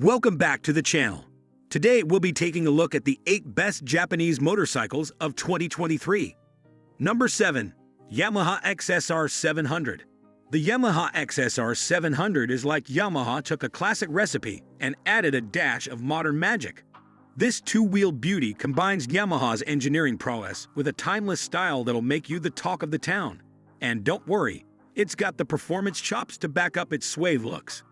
Welcome back to the channel. Today we'll be taking a look at the 8 best Japanese motorcycles of 2023. Number 7. Yamaha XSR700. The Yamaha XSR700 is like Yamaha took a classic recipe and added a dash of modern magic. This two-wheeled beauty combines Yamaha's engineering prowess with a timeless style that'll make you the talk of the town. And don't worry, it's got the performance chops to back up its suave looks.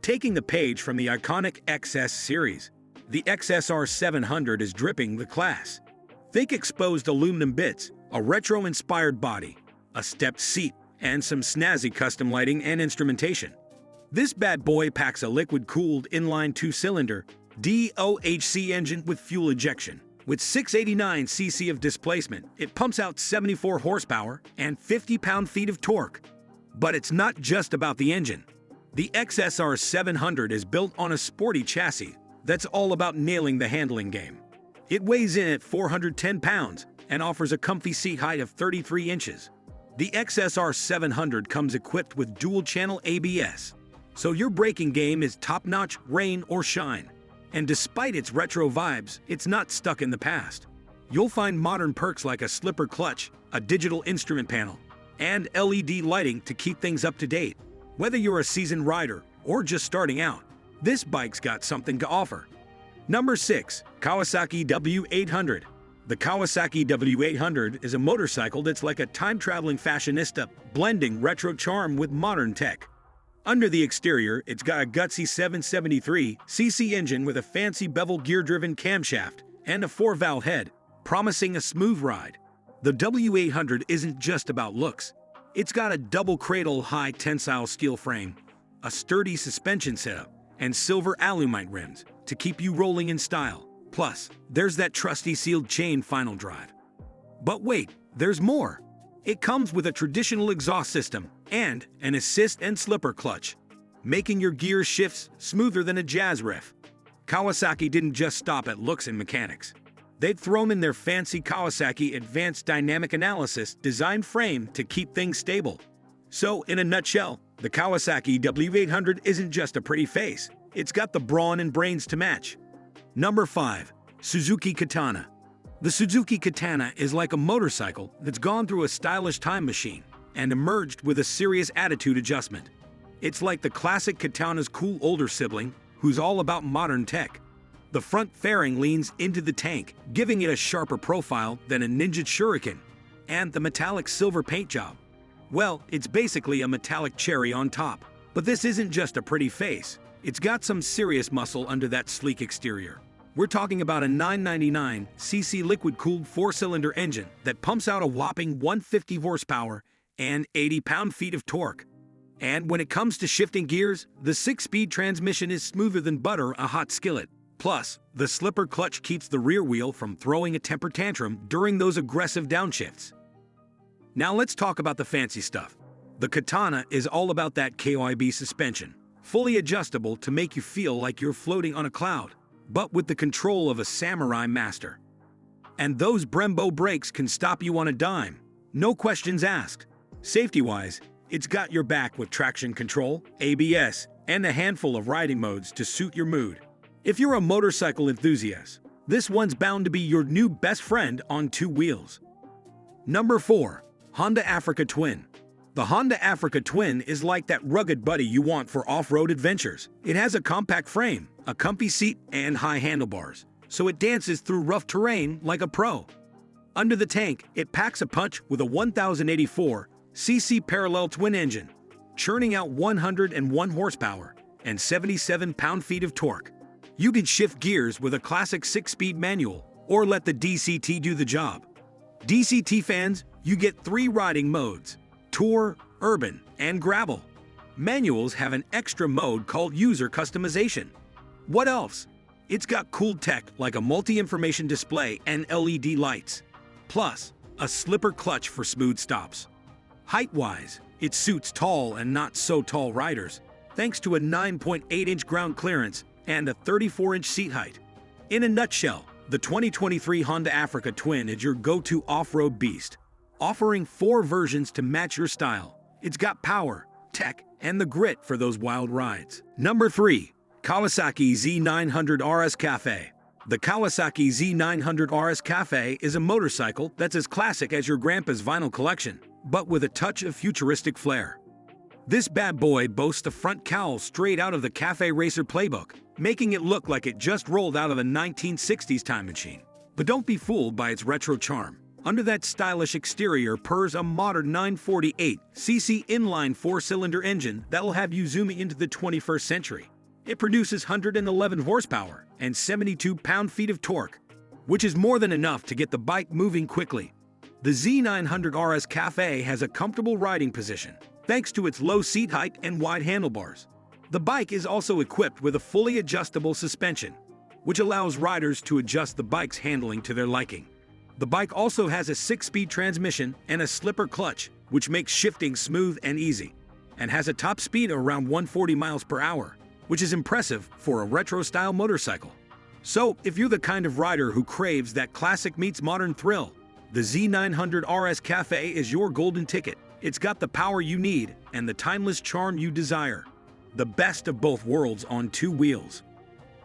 Taking the page from the iconic XS series, the XSR700 is dripping the class. Think exposed aluminum bits, a retro-inspired body, a stepped seat, and some snazzy custom lighting and instrumentation. This bad boy packs a liquid-cooled inline 2-cylinder DOHC engine with fuel ejection. With 689 cc of displacement, it pumps out 74 horsepower and 50 pound-feet of torque. But it's not just about the engine. The XSR700 is built on a sporty chassis that's all about nailing the handling game. It weighs in at 410 pounds and offers a comfy seat height of 33 inches. The XSR700 comes equipped with dual-channel ABS, so your braking game is top-notch, rain or shine. And despite its retro vibes, it's not stuck in the past. You'll find modern perks like a slipper clutch, a digital instrument panel, and LED lighting to keep things up to date. Whether you're a seasoned rider or just starting out, this bike's got something to offer. Number 6. Kawasaki W800. The Kawasaki W800 is a motorcycle that's like a time-traveling fashionista, blending retro charm with modern tech. Under the exterior, it's got a gutsy 773cc engine with a fancy bevel gear-driven camshaft and a 4-valve head, promising a smooth ride. The W800 isn't just about looks. It's got a double cradle high tensile steel frame, a sturdy suspension setup, and silver alumite rims to keep you rolling in style. Plus, there's that trusty sealed chain final drive. But wait, there's more. It comes with a traditional exhaust system and an assist and slipper clutch, making your gear shifts smoother than a jazz riff. Kawasaki didn't just stop at looks and mechanics. They'd thrown in their fancy Kawasaki Advanced Dynamic Analysis design frame to keep things stable. So, in a nutshell, the Kawasaki W800 isn't just a pretty face. It's got the brawn and brains to match. Number 5. Suzuki Katana. The Suzuki Katana is like a motorcycle that's gone through a stylish time machine and emerged with a serious attitude adjustment. It's like the classic Katana's cool older sibling, who's all about modern tech. The front fairing leans into the tank, giving it a sharper profile than a Ninja Shuriken, and the metallic silver paint job. Well, it's basically a metallic cherry on top. But this isn't just a pretty face. It's got some serious muscle under that sleek exterior. We're talking about a 999cc liquid-cooled 4-cylinder engine that pumps out a whopping 150 horsepower and 80 pound-feet of torque. And when it comes to shifting gears, the 6-speed transmission is smoother than butter a hot skillet. Plus, the slipper clutch keeps the rear wheel from throwing a temper tantrum during those aggressive downshifts. Now let's talk about the fancy stuff. The Katana is all about that KYB suspension, fully adjustable to make you feel like you're floating on a cloud, but with the control of a samurai master. And those Brembo brakes can stop you on a dime, no questions asked. Safety-wise, it's got your back with traction control, ABS, and a handful of riding modes to suit your mood. If you're a motorcycle enthusiast, this one's bound to be your new best friend on 2 wheels. Number 4. Honda Africa Twin. The Honda Africa Twin is like that rugged buddy you want for off-road adventures. It has a compact frame, a comfy seat, and high handlebars, so it dances through rough terrain like a pro. Under the tank, it packs a punch with a 1084cc parallel twin engine, churning out 101 horsepower and 77 pound-feet of torque. You can shift gears with a classic 6-speed manual or let the DCT do the job. DCT fans, you get 3 riding modes: Tour, Urban, and Gravel. Manuals have an extra mode called User Customization. What else? It's got cool tech like a multi-information display and LED lights. Plus, a slipper clutch for smooth stops. Height-wise, it suits tall and not so tall riders, thanks to a 9.8-inch ground clearance and a 34-inch seat height. In a nutshell, the 2023 Honda Africa Twin is your go-to off-road beast, offering 4 versions to match your style. It's got power, tech, and the grit for those wild rides. Number 3. Kawasaki Z900 RS Café. The Kawasaki Z900 RS Café is a motorcycle that's as classic as your grandpa's vinyl collection, but with a touch of futuristic flair. This bad boy boasts a front cowl straight out of the Café racer playbook, making it look like it just rolled out of a 1960s time machine. But don't be fooled by its retro charm. Under that stylish exterior purrs a modern 948cc inline four-cylinder engine that will have you zooming into the 21st century. It produces 111 horsepower and 72 pound-feet of torque, which is more than enough to get the bike moving quickly. The Z900 RS Café has a comfortable riding position, thanks to its low seat height and wide handlebars. The bike is also equipped with a fully adjustable suspension, which allows riders to adjust the bike's handling to their liking. The bike also has a 6-speed transmission and a slipper clutch, which makes shifting smooth and easy, and has a top speed of around 140 miles per hour, which is impressive for a retro-style motorcycle. So, if you're the kind of rider who craves that classic meets modern thrill, the Z900 RS Café is your golden ticket. It's got the power you need and the timeless charm you desire. The best of both worlds on two wheels.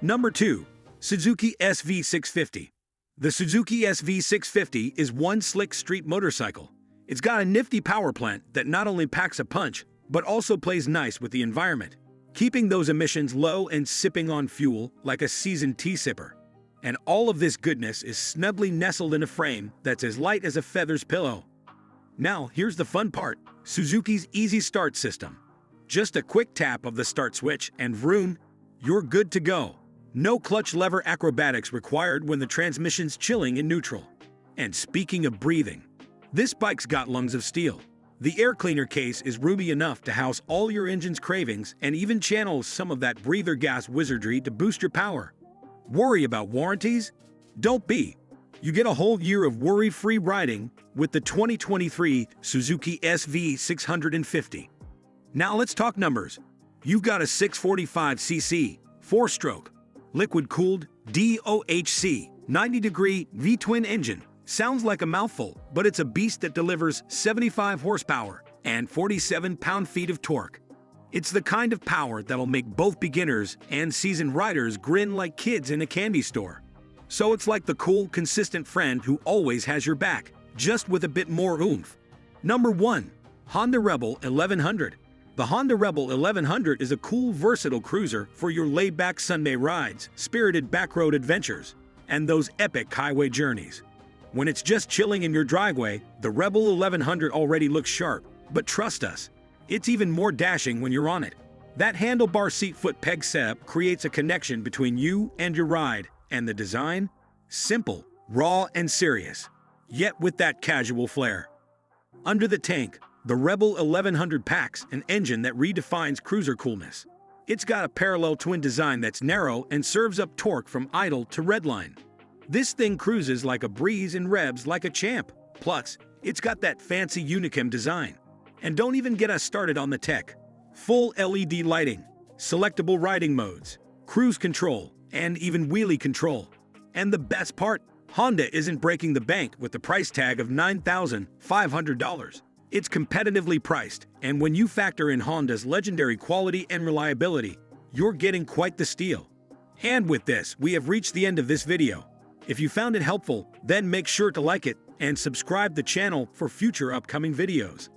Number 2. Suzuki SV650. The Suzuki SV650 is one slick street motorcycle. It's got a nifty power plant that not only packs a punch, but also plays nice with the environment, keeping those emissions low and sipping on fuel like a seasoned tea sipper. And all of this goodness is snugly nestled in a frame that's as light as a feather's pillow. Now, here's the fun part: Suzuki's Easy Start system. Just a quick tap of the start switch and vroom, you're good to go. No clutch lever acrobatics required when the transmission's chilling in neutral. And speaking of breathing, this bike's got lungs of steel. The air cleaner case is roomy enough to house all your engine's cravings and even channels some of that breather gas wizardry to boost your power. Worry about warranties? Don't be. You get a whole year of worry-free riding with the 2023 Suzuki SV650. Now let's talk numbers. You've got a 645cc, 4-stroke, liquid-cooled, DOHC, 90-degree V-twin engine. Sounds like a mouthful, but it's a beast that delivers 75 horsepower and 47 pound-feet of torque. It's the kind of power that'll make both beginners and seasoned riders grin like kids in a candy store. So it's like the cool, consistent friend who always has your back, just with a bit more oomph. Number 1. Honda Rebel 1100. The Honda Rebel 1100 is a cool, versatile cruiser for your laid-back Sunday rides, spirited backroad adventures, and those epic highway journeys. When it's just chilling in your driveway, the Rebel 1100 already looks sharp, but trust us, it's even more dashing when you're on it. That handlebar seat foot peg setup creates a connection between you and your ride, and the design? Simple, raw, and serious, yet with that casual flair. Under the tank, the Rebel 1100 packs an engine that redefines cruiser coolness. It's got a parallel twin design that's narrow and serves up torque from idle to redline. This thing cruises like a breeze and revs like a champ. Plus, it's got that fancy Unicam design. And don't even get us started on the tech. Full LED lighting, selectable riding modes, cruise control, and even wheelie control. And the best part, Honda isn't breaking the bank with the price tag of $9,500. It's competitively priced, and when you factor in Honda's legendary quality and reliability, you're getting quite the steal. And with this, we have reached the end of this video. If you found it helpful, then make sure to like it and subscribe the channel for future upcoming videos.